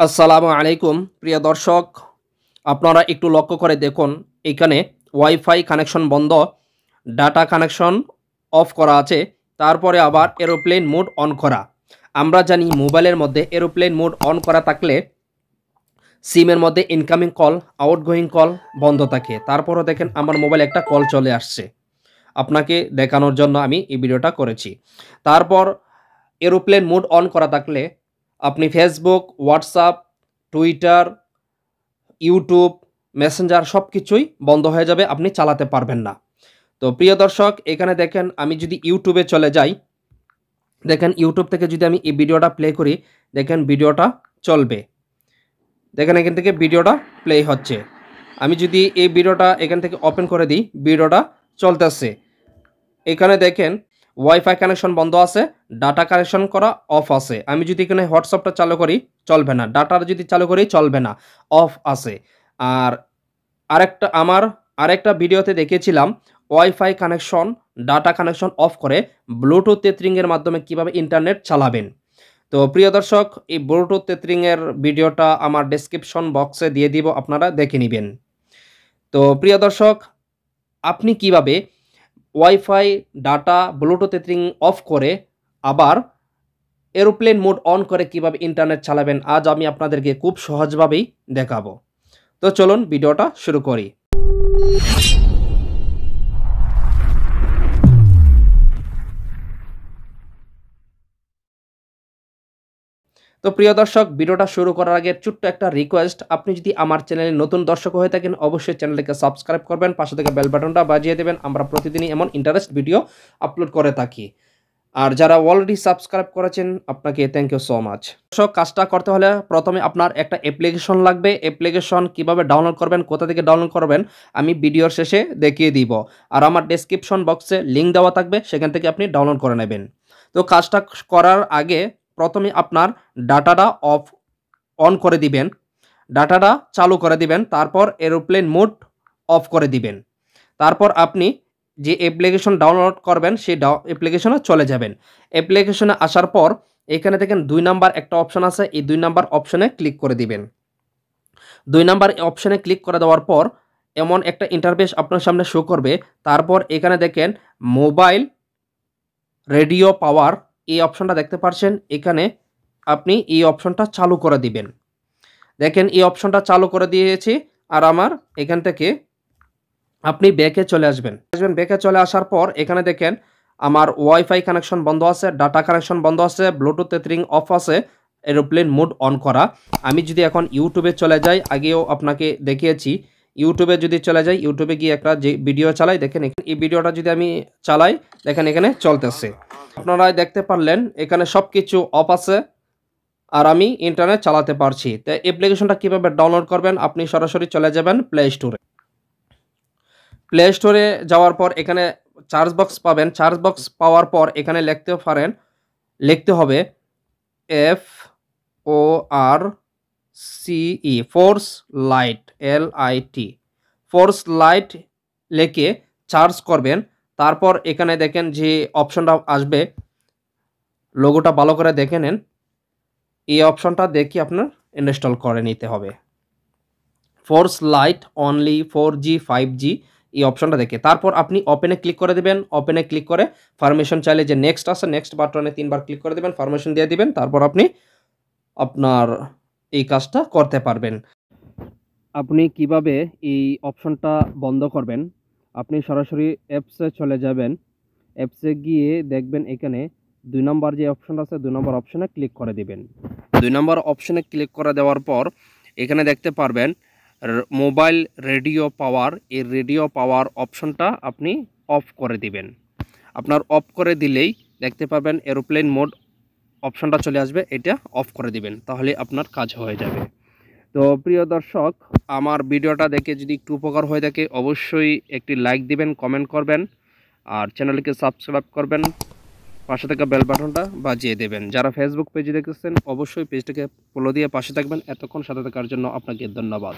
আসসালামু আলাইকুম প্রিয় দর্শক, আপনারা একটু লক্ষ্য করে দেখুন, এখানে ওয়াইফাই কানেকশন বন্ধ, ডাটা কানেকশন অফ করা আছে, তারপরে আবার এরোপ্লেন মোড অন করা। আমরা জানি মোবাইলের মধ্যে এরোপ্লেন মোড অন করা থাকলে সিমের মধ্যে ইনকামিং কল, আউটগোয়িং কল বন্ধ থাকে। তারপরও দেখেন আমার মোবাইলে একটা কল চলে আসছে, আপনাকে দেখানোর জন্য আমি এই ভিডিওটা করেছি। তারপর এরোপ্লেন মোড অন করা থাকলে আপনি Facebook, WhatsApp, Twitter, YouTube, Messenger সব কিছুই বন্ধ হয়ে যাবে, আপনি চালাতে পারবেন না। তো প্রিয় দর্শক, এখানে দেখেন আমি যদি ইউটিউবে চলে যাই, দেখেন ইউটিউব থেকে যদি আমি এই ভিডিওটা প্লে করি, দেখেন ভিডিওটা চলবে। দেখেন এখান থেকে ভিডিওটা প্লে হচ্ছে। আমি যদি এই ভিডিওটা এখান থেকে ওপেন করে দিই, ভিডিওটা চলতেছে। এখানে দেখেন ওয়াইফাই কানেকশন বন্ধ আছে, ডাটা কানেকশন করা অফ আছে। আমি যদি এখানে হোয়াটসঅ্যাপটা চালু করি চলবে না, ডাটা যদি চালু করি চলবে না, অফ আছে। আর আরেকটা ভিডিওতে দেখিয়েছিলাম wifi connection, data connection off করে ব্লুটুথ টেথরিংয়ের মাধ্যমে কিভাবে ইন্টারনেট চালাবেন। তো প্রিয় দর্শক, এই ব্লুটুথ টেথরিংয়ের ভিডিওটা আমার ডেসক্রিপশন বক্সে দিয়ে দিব, আপনারা দেখে নেবেন। তো প্রিয় দর্শক, আপনি কিভাবে ওয়াইফাই, ডাটা, ব্লুটুথ টেথরিং অফ করে আবার এরোপ্লেন মোড অন করে কিভাবে ইন্টারনেট চালাবেন, আজ আমি আপনাদেরকে খুব সহজভাবেই দেখাবো। তো চলুন ভিডিওটা শুরু করি। তো প্রিয় দর্শক, ভিডিওটা শুরু করার আগে ছোট্ট একটা রিকোয়েস্ট, আপনি যদি আমার চ্যানেলে নতুন দর্শক হয়ে থাকেন অবশ্যই চ্যানেলটিকে সাবস্ক্রাইব করবেন, পাশে থেকে বেল বাটনটা বাজিয়ে দেবেন। আমরা প্রতিদিনই এমন ইন্টারেস্ট ভিডিও আপলোড করে থাকি। আর যারা অলরেডি সাবস্ক্রাইব করেছেন আপনাকে থ্যাংক ইউ সো মাচ। দর্শক, কাজটা করতে হলে প্রথমে আপনার একটা অ্যাপ্লিকেশন লাগবে। অ্যাপ্লিকেশন কিভাবে ডাউনলোড করবেন, কোথা থেকে ডাউনলোড করবেন আমি ভিডিওর শেষে দেখিয়ে দিব। আর আমার ডেসক্রিপশন বক্সে লিঙ্ক দেওয়া থাকবে, সেখান থেকে আপনি ডাউনলোড করে নেবেন। তো কাজটা করার আগে প্রথমে আপনার ডাটাটা অন করে দিবেন, ডাটাটা চালু করে দিবেন, তারপর এরোপ্লেন মোড অফ করে দিবেন। তারপর আপনি যে অ্যাপ্লিকেশন ডাউনলোড করবেন সেই অ্যাপ্লিকেশনে চলে যাবেন। অ্যাপ্লিকেশনে আসার পর এখানে দেখেন 2 নাম্বার একটা অপশন আছে, এই 2 নাম্বার অপশনে ক্লিক করে দিবেন। 2 নাম্বার অপশনে ক্লিক করে দেওয়ার পর এমন একটা ইন্টারফেস আপনার সামনে শো করবে। তারপর এখানে দেখেন মোবাইল রেডিও পাওয়ার, এই অপশনটা দেখতে পাচ্ছেন, এখানে আপনি এই অপশনটা চালু করে দিবেন। দেখেন এই অপশনটা চালু করে দিয়েছি। আর আমার এখান থেকে আপনি ব্যাকে চলে আসবেন। ব্যাকে চলে আসার পর এখানে দেখেন আমার ওয়াইফাই কানেকশন বন্ধ আছে, ডাটা কানেকশন বন্ধ আছে, ব্লুটুথ টেথরিং অফ আছে, এরোপ্লেন মোড অন করা। আমি যদি এখন ইউটিউবে চলে যাই, আগেও আপনাকে দেখিয়েছি, ইউটিউবে যদি চলে যাই, ইউটিউবে গিয়ে একটা যে ভিডিও চালাই, দেখেন এই ভিডিওটা যদি আমি চালাই, দেখেন এখানে চলতেছে। আপনারা দেখতে পারলেন এখানে সব কিছু অফ আছে আর আমি ইন্টারনেট চালাতে পারছি। তো অ্যাপ্লিকেশনটা কীভাবে ডাউনলোড করবেন, আপনি সরাসরি চলে যাবেন প্লে স্টোরে। প্লে স্টোরে যাওয়ার পর এখানে চার্জ বক্স পাবেন। চার্জ বক্স পাওয়ার পর এখানে লিখতে হবে FORCE, force light, LIT, force light লিখে চার্জ করবেন। তারপর এখানে দেখেন যে অপশনটা আসবে, লোগোটা ভালো করে দেখে নেন। এই অপশনটা দেখে আপনার ইনস্টল করে নিতে হবে। Force light only 4G 5G, এই অপশনটা দেখে তারপর আপনি ওপেনে ক্লিক করে দেবেন। ওপেনে ক্লিক করে পারমিশন চাইলে যে নেক্সট আছে, নেক্সট বাটনে 3 বার ক্লিক করে দেবেন, পারমিশন দিয়ে দিবেন। তারপর আপনি আপনার এই কাজটা করতে পারবেন। আপনি কিভাবে এই অপশনটা বন্ধ করবেন, আপনি সরাসরি অ্যাপসে চলে যাবেন। অ্যাপসে গিয়ে দেখবেন এখানে 2 নম্বর যে অপশনটা আছে, 2 নম্বর অপশনে ক্লিক করে দিবেন। 2 নম্বর অপশনে ক্লিক করে দেওয়ার পর এখানে দেখতে পারবেন মোবাইল রেডিও পাওয়ার, এই রেডিও পাওয়ার অপশনটা আপনি অফ করে দিবেন। আপনার অফ করে দিলেই দেখতে পাবেন এরোপ্লেন মোড অপশনটা চলে আসবে, এটা অফ করে দিবেন, তাহলে আপনার কাজ হয়ে যাবে। তো প্রিয় দর্শক, আমার ভিডিওটা দেখে যদি একটু উপকার হয়ে থাকে অবশ্যই একটি লাইক দিবেন, কমেন্ট করবেন, আর চ্যানেলকে সাবস্ক্রাইব করবেন, পাশে থাকা বেল বাটনটা বাজিয়ে দেবেন। যারা ফেসবুক পেজে দেখতেছেন অবশ্যই পেজটাকে ফলো দিয়ে পাশে থাকবেন। এতক্ষণ সাথে থাকার জন্য আপনাকে ধন্যবাদ।